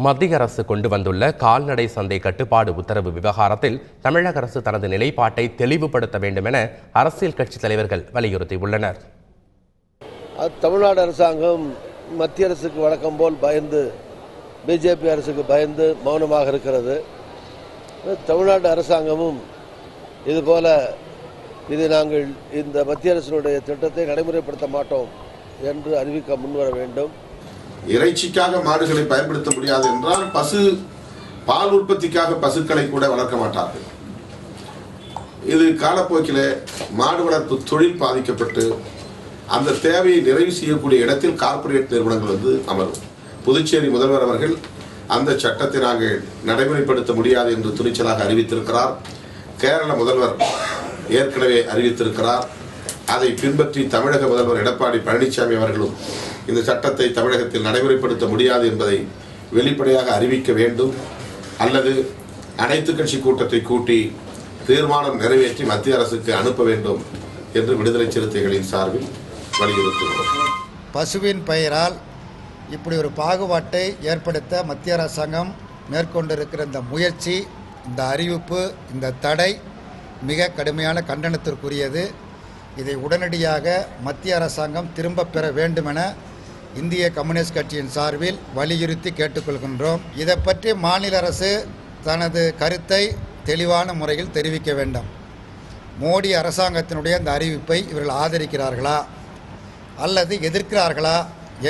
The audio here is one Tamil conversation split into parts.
மத்திய அரசு கொண்டு வந்துள்ள கால்நடை சந்தை கட்டுப்பாடு உத்தரவு விவகாரத்தில் தமிழக அரசு தனது நிலைப்பாட்டை தெளிவுபடுத்த வேண்டும் என அரசியல் கட்சித் தலைவர்கள் வலியுறுத்தியுள்ளனர். தமிழ்நாடு அரசாங்கம் மத்திய அரசுக்கு வழக்கம் போல் பயந்து, பிஜேபி அரசுக்கு பயந்து மௌனமாக இருக்கிறது. தமிழ்நாடு அரசாங்கமும் இதுபோல நாங்கள் இந்த மத்திய அரசினுடைய திட்டத்தை நடைமுறைப்படுத்த மாட்டோம் என்று அறிவிக்க முன்வர வேண்டும். இறைச்சிக்காக மாடுகளை பயன்படுத்த முடியாது என்றால் பால் உற்பத்திக்காக பசுக்களை கூட வளர்க்க மாட்டார்கள். இது காலப்போக்கில் மாடு வளர்ப்பு தொழில் பாதிக்கப்பட்டு அந்த தேவையை நிறைவு செய்யக்கூடிய இடத்தில் கார்ப்பரேட் நிறுவனங்கள் அமரும். புதுச்சேரி முதல்வர் அவர்கள் அந்த சட்டத்தை நாங்கள் நடைமுறைப்படுத்த முடியாது என்று துணிச்சலாக அறிவித்திருக்கிறார். கேரள முதல்வர் ஏற்கனவே அறிவித்திருக்கிறார். அதை பின்பற்றி தமிழக முதல்வர் எடப்பாடி பழனிசாமி அவர்களும் இந்த சட்டத்தை தமிழகத்தில் நடைமுறைப்படுத்த முடியாது என்பதை வெளிப்படையாக அறிவிக்க வேண்டும், அல்லது அனைத்து கட்சி கூட்டத்தை கூட்டி தீர்மானம் நிறைவேற்றி மத்திய அரசுக்கு அனுப்ப வேண்டும் என்று விடுதலை சிறுத்தைகளின் சார்பில் வலியுறுத்துகிறோம். பசுவின் பெயரால் இப்படி ஒரு பாகுபாட்டை ஏற்படுத்த மத்திய அரசாங்கம் மேற்கொண்டிருக்கிற இந்த முயற்சி, இந்த அறிவிப்பு, இந்த தடை மிக கடுமையான கண்டனத்திற்குரியது. இதை உடனடியாக மத்திய அரசாங்கம் திரும்ப பெற வேண்டுமென இந்திய கம்யூனிஸ்ட் கட்சியின் சார்பில் வலியுறுத்தி கேட்டுக்கொள்கின்றோம். இதை பற்றி மாநில அரசு தனது கருத்தை தெளிவான முறையில் தெரிவிக்க வேண்டும். மோடி அரசாங்கத்தினுடைய இந்த அறிவிப்பை இவர்கள் ஆதரிக்கிறார்களா அல்லது எதிர்க்கிறார்களா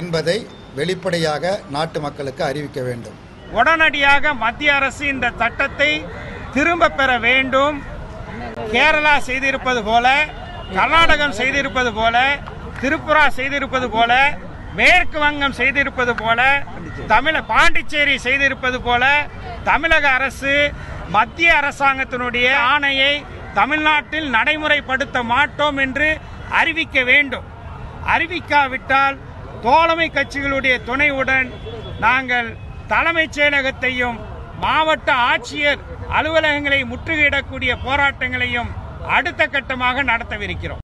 என்பதை வெளிப்படையாக நாட்டு மக்களுக்கு அறிவிக்க வேண்டும். உடனடியாக மத்திய அரசு இந்த சட்டத்தை திரும்ப பெற வேண்டும். கேரளா செய்திருப்பது போல, கர்நாடகம் செய்திருப்பது போல, திரிபுரா செய்திருப்பது போல, மேற்கு வங்கம் செய்திருப்பது போல, பாண்டிச்சேரி செய்திருப்பது போல தமிழக அரசு மத்திய அரசாங்கத்தினுடைய ஆணையை தமிழ்நாட்டில் நடைமுறைப்படுத்த மாட்டோம் என்று அறிவிக்க வேண்டும். அறிவிக்காவிட்டால் தோழமை கட்சிகளுடைய துணையுடன் நாங்கள் தலைமைச் செயலகத்தையும் மாவட்ட ஆட்சியர் அலுவலகங்களை முற்றுகையிடக்கூடிய போராட்டங்களையும் அடுத்த கட்டமாக நடத்தவிருக்கிறோம்.